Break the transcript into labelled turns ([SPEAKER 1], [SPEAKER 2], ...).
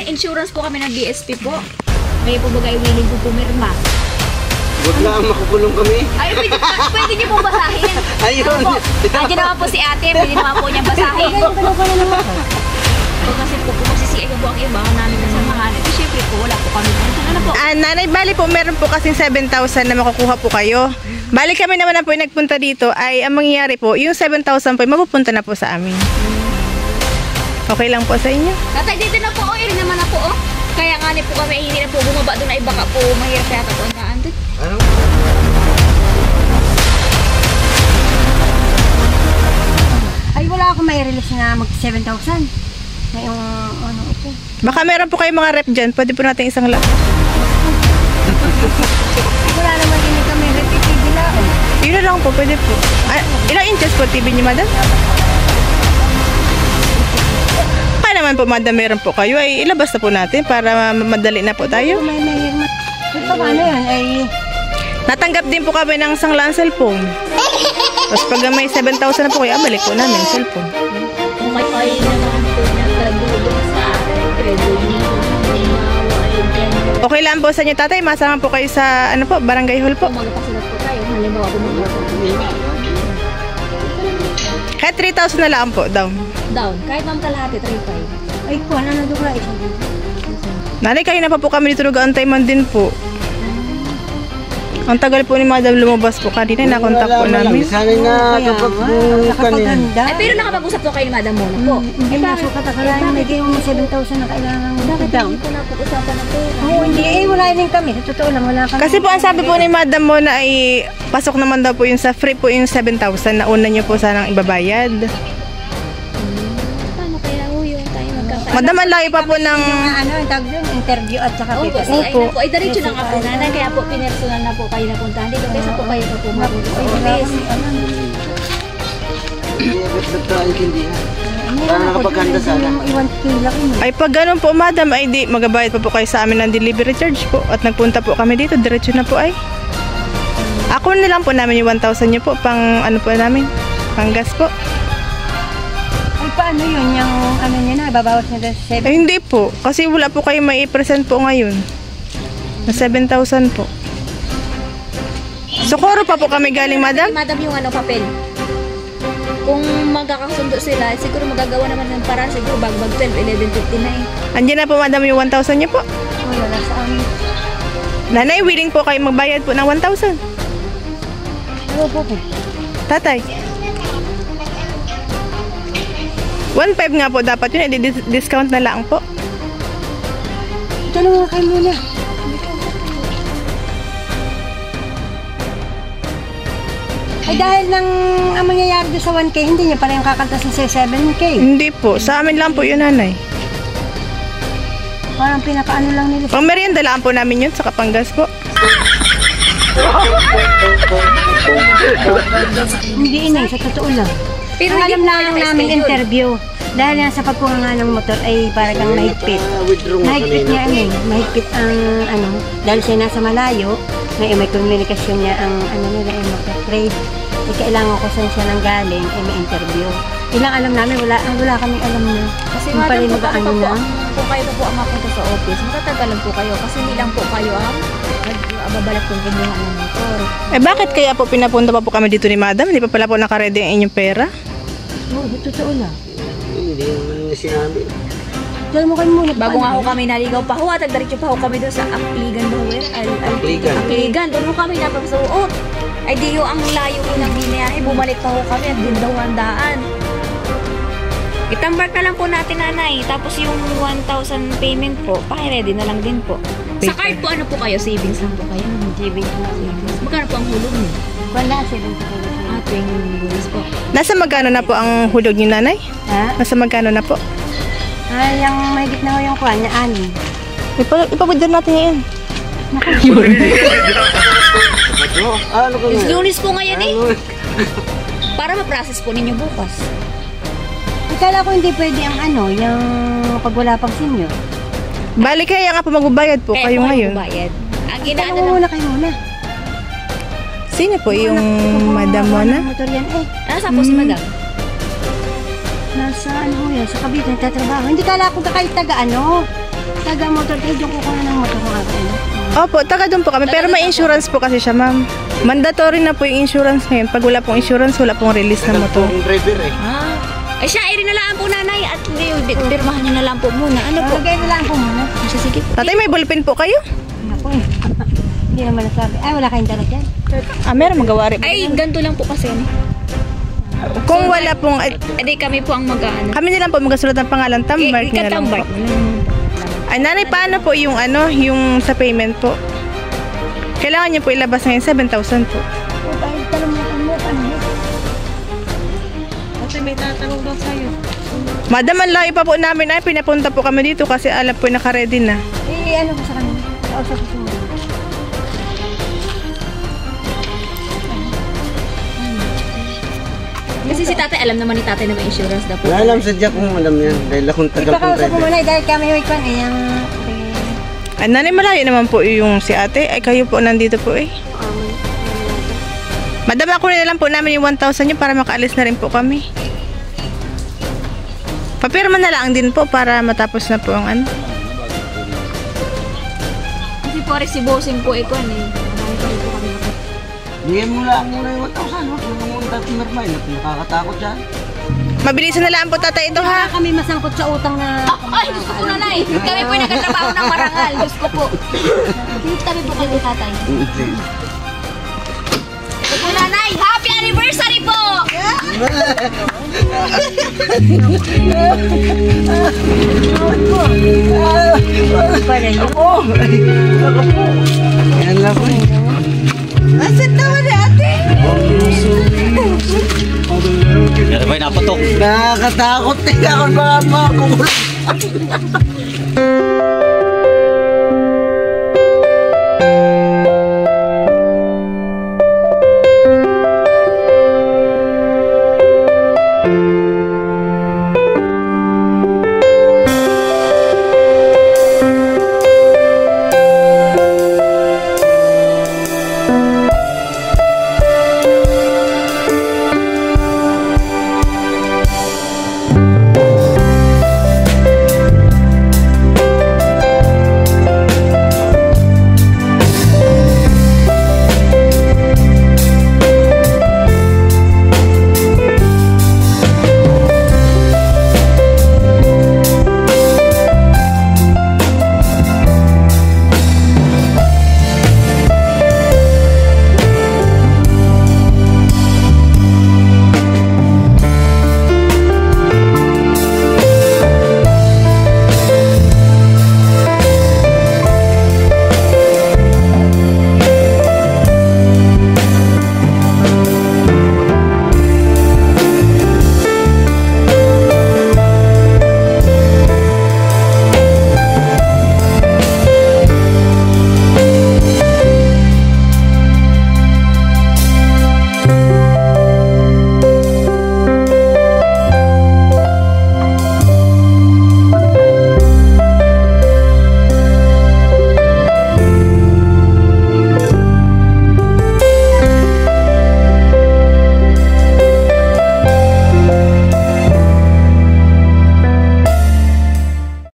[SPEAKER 1] may insurance po kami ng BSP po. Kaya po bagay willing po pumirma.
[SPEAKER 2] Huwag na, makukulong kami.
[SPEAKER 1] Ay, pwede niyo po basahin.
[SPEAKER 2] Ayun.
[SPEAKER 1] Nandiyan naman po si ate, pwede naman po niyang basahin. Kasi po kung magsisiya po ang iba namin kasamahan. Ito syempre po, wala po kami. Ano po?
[SPEAKER 3] Nanay, bali po, meron po kasing 7,000 na makukuha po kayo. Bali kami naman na po yung nagpunta dito ay ang mangyayari po, yung 7,000 po, mapupunta na po sa amin. Okay lang po sa inyo?
[SPEAKER 1] Tatay, dito na po, rin naman na po, oh. Kaya nga po kami, hindi na po bumaba doon ay baka po mahirap kaya po ang daan doon.
[SPEAKER 2] Ano?
[SPEAKER 4] Ay, wala akong may release na mag 7,000. Ngayong ano ito.
[SPEAKER 3] Baka meron po kayong mga rep dyan, pwede po natin isang lang.
[SPEAKER 4] Wala naman din kami repetitive na.
[SPEAKER 3] Yun na lang po, pwede po. Ilang inches po TV niyo, madam? Kaya naman po, madam, meron po kayo. Ay, ilabas na po natin para madali na po tayo.
[SPEAKER 4] May mahirma. Ito paano yan? Ay,
[SPEAKER 3] Natanggap din po kami ng sanglang cellphone. Tapos pag may 7,000 na po kayo, balik po namin cellphone.
[SPEAKER 1] Kung may kayo naman po nagkagulong sa akin, pwede niyo
[SPEAKER 3] Okay lang po sa inyo, tatay. Masama po kayo sa, ano po, barangay hall po.
[SPEAKER 1] kung magpasilat po tayo, halimbawa po
[SPEAKER 3] Kahit 3,000 na lang po, down.
[SPEAKER 1] down. Kahit ma'am kalahati, 3.5.
[SPEAKER 4] ay kuha na nadugla isang dito.
[SPEAKER 3] Nanay, kayo na pa po kami dito nag-aantay man din po. Ang tagal po ni madam lumabas po kanina, nakontak po namin.
[SPEAKER 2] Sana na kapag kanina.
[SPEAKER 1] Ay, pero nakapag-usap po kayo ni Madam Mona po.
[SPEAKER 4] Hindi na sukat ako lang. May gayon mo 7,000 na kailangan
[SPEAKER 1] Bakit
[SPEAKER 4] down.
[SPEAKER 1] hindi po napag-usapan ng pera?
[SPEAKER 4] Oo, hindi. Eh, wala din kami. Sa totoo lang, wala kami.
[SPEAKER 3] Kasi po ang sabi po ni madam mo na ay pasok naman daw po yung sa free po yung 7,000 na una niyo po sanang ibabayad.
[SPEAKER 1] Paano kaya ho yung tayo magkakaroon?
[SPEAKER 3] Madam, ang layo pa po ng...
[SPEAKER 4] Yung ano, yung tawag doon, interview at saka
[SPEAKER 1] Opo,
[SPEAKER 4] paper.
[SPEAKER 1] ay na po. Ay, diretso na nga po nanay. Kaya po, pinersonal na po kayo napuntahan dito. Kaysa po kayo pa po mag-office.
[SPEAKER 2] Hindi agad nagkaintindihan. Para nakapagkanda sana.
[SPEAKER 4] Iwan kila ko.
[SPEAKER 3] Ay pag ganun po madam, ay di magabayad pa po kayo sa amin ng delivery charge po. At nagpunta po kami dito, diretso na po ay. Ako na lang po namin yung 1,000 niyo po, pang ano po namin, pang gas po.
[SPEAKER 4] Ay, paano yun? Yung ano niya na, babawas niya doon sa 7.
[SPEAKER 3] Ay hindi po, kasi wala po kayo may i-present po ngayon. Na 7,000 po. Sokoro pa po kami galing madam.
[SPEAKER 1] Madam yung ano, papel. Kung magkakasundo sila, siguro magagawa naman ng paraan. Siguro bago 12, 11:50 na eh.
[SPEAKER 3] Andiyan na po madam yung 1,000 niyo po.
[SPEAKER 4] Wala sa amin.
[SPEAKER 3] Nanay, willing po kayo magbayad po ng 1,000.
[SPEAKER 4] Ano po po?
[SPEAKER 3] Tatay. 1,500 nga po dapat yun, i-discount na lang po.
[SPEAKER 4] Ito na nga kayo muna. Ay dahil nang ang mangyayari doon sa 1K, hindi niya pala yung kakaltas sa 7K.
[SPEAKER 3] Hindi po, sa amin lang po yun, nanay.
[SPEAKER 4] Parang pinakaano lang nila.
[SPEAKER 3] Pang merienda lang po namin yun, sa kapanggas po.
[SPEAKER 4] Hindi inay, sa totoo lang.
[SPEAKER 1] Pero
[SPEAKER 4] Ang
[SPEAKER 1] hindi
[SPEAKER 4] alam
[SPEAKER 1] po
[SPEAKER 4] lang
[SPEAKER 1] kayo
[SPEAKER 4] namin
[SPEAKER 1] naka-schedule.
[SPEAKER 4] interview. Dahil nga sa pagpunga ng motor ay parang mahigpit.
[SPEAKER 2] Withdraw nga
[SPEAKER 4] Mahigpit
[SPEAKER 2] kanina.
[SPEAKER 4] niya mahigpit ang ano, dahil siya nasa malayo, may komunikasyon niya ang ano nila ay magka-trade. Eh, kailangan ko saan siya nang galing, ay may interview. Ilang alam namin, wala kaming alam na.
[SPEAKER 1] Kasi
[SPEAKER 4] Kung pala
[SPEAKER 1] madam,
[SPEAKER 4] yung
[SPEAKER 1] kung
[SPEAKER 4] mag-ano na.
[SPEAKER 1] kung kayo po ang mapunta sa office, matatagalan po kayo. Kasi hindi lang po kayo ang babalik kung kumuha ng motor.
[SPEAKER 3] Eh bakit kaya po pinapunta pa po kami dito ni madam? Hindi pa pala po nakaredy ang inyong pera?
[SPEAKER 4] Oo, totoo lang.
[SPEAKER 2] Hindi naman niya sinabi.
[SPEAKER 4] Dahil mo kayo muna.
[SPEAKER 1] Bago nga ho kami naligaw pa ho, at nagdiretso pa ho kami doon sa Akligan ba ho eh?
[SPEAKER 2] Akligan.
[SPEAKER 1] Akligan, doon ho kami napapasuot. Ay di ho ang layo ko ng binayahe, bumalik pa ho kami at din daw handaan. Itambar na lang po natin nanay, tapos yung 1,000 payment po, paki-ready na lang din po. Sa card po ano po kayo? Savings lang po kayo?
[SPEAKER 4] Savings na savings.
[SPEAKER 1] Magkano po ang hulog niyo?
[SPEAKER 4] Wala, savings na savings.
[SPEAKER 1] Ating buwis po.
[SPEAKER 3] Nasa magkano na po ang hulog niyo, nanay?
[SPEAKER 4] Ha?
[SPEAKER 3] Nasa magkano na po?
[SPEAKER 4] Ay, yung mahigit na ho yung kuha niya, ani.
[SPEAKER 3] Ipabudyan natin ngayon.
[SPEAKER 2] Ano ka nga?
[SPEAKER 1] Lunes po ngayon eh. Para ma-process po ninyo bukas.
[SPEAKER 4] Ikala ko hindi pwede ang ano, yung pag wala pang senior.
[SPEAKER 3] Bali kaya nga po magbabayad po kayo ngayon.
[SPEAKER 1] Bayad. Ang
[SPEAKER 4] Kaya
[SPEAKER 1] inaano
[SPEAKER 4] mo
[SPEAKER 1] lang.
[SPEAKER 4] muna kayo muna.
[SPEAKER 3] Sino po yung madam mo na?
[SPEAKER 4] Motor yan eh.
[SPEAKER 1] Nasa po si madam?
[SPEAKER 4] Nasa ano ho yan, sa Cavite, nagtatrabaho. Hindi kala ko kahit taga ano. Taga motor trade yung kukuha ng motor ng akin.
[SPEAKER 3] Opo, taga doon po kami. Pero may insurance po kasi siya, ma'am. Mandatory na po yung insurance ngayon. Pag wala pong insurance, wala pong release na motor.
[SPEAKER 2] Yung driver eh.
[SPEAKER 1] Ay siya, rin na lang po nanay at pirmahan niyo na lang po muna. Ano po?
[SPEAKER 4] Lagay na lang po muna.
[SPEAKER 1] Siya, sige po.
[SPEAKER 3] Tatay, may ballpen po kayo?
[SPEAKER 4] Ako eh. Hindi naman nasabi. Ay, wala kayong dala dyan.
[SPEAKER 3] Meron magawa rin.
[SPEAKER 1] Ay, ganito lang po kasi.
[SPEAKER 3] Kung wala pong...
[SPEAKER 1] Edi kami po ang mag-ano.
[SPEAKER 3] kami nilang po magkasulat ng pangalan. Tambark na lang po.
[SPEAKER 1] Ikatambark.
[SPEAKER 3] Ay, nanay, paano po yung yung sa payment po? Kailangan niyo po ilabas ngayon 7,000 po.
[SPEAKER 4] Kahit talamutan mo, ano?
[SPEAKER 3] Kasi may tatanong daw sa'yo. Madam, ang layo pa po namin ay pinapunta po kami dito kasi alam po naka-ready na.
[SPEAKER 4] Ano ko sa kanila? Kausap ko sa mga.
[SPEAKER 1] Kasi si tatay, alam naman ni tatay na may insurance daw po.
[SPEAKER 2] Wala alam sadya kung alam yan. Dahil akong tagal kong
[SPEAKER 4] Ipakausap ko
[SPEAKER 2] driver.
[SPEAKER 4] muna dahil kami may kwan eh. Yung...
[SPEAKER 3] Ay, nanay, malayo naman po yung si ate. Ay, kayo po nandito po eh. Madam, ako na lang po namin yung 1,000 nyo para makaalis na rin po kami. Papirma na lang din po para matapos na po ang ano.
[SPEAKER 1] Kasi po rin si bossing po ikon eh.
[SPEAKER 2] Bigyan mo lang muna yung 1,000. Huwag mo muna tatong mermay. Nakakatakot yan.
[SPEAKER 3] Mabilisan na lang po tatay ito ha.
[SPEAKER 4] Kami masangkot sa utang na...
[SPEAKER 1] Ay, Diyos ko po nanay. Kami po yung nagkatrabaho ng marangal. Diyos ko po. Kami po kayo tatay. Diyos ko nanay. Happy anniversary po!
[SPEAKER 2] Yan lang po eh.
[SPEAKER 3] Asan naman ni ate?
[SPEAKER 5] Yan ba napatok?
[SPEAKER 2] Nakakatakot eh. Ako baka makakukulong.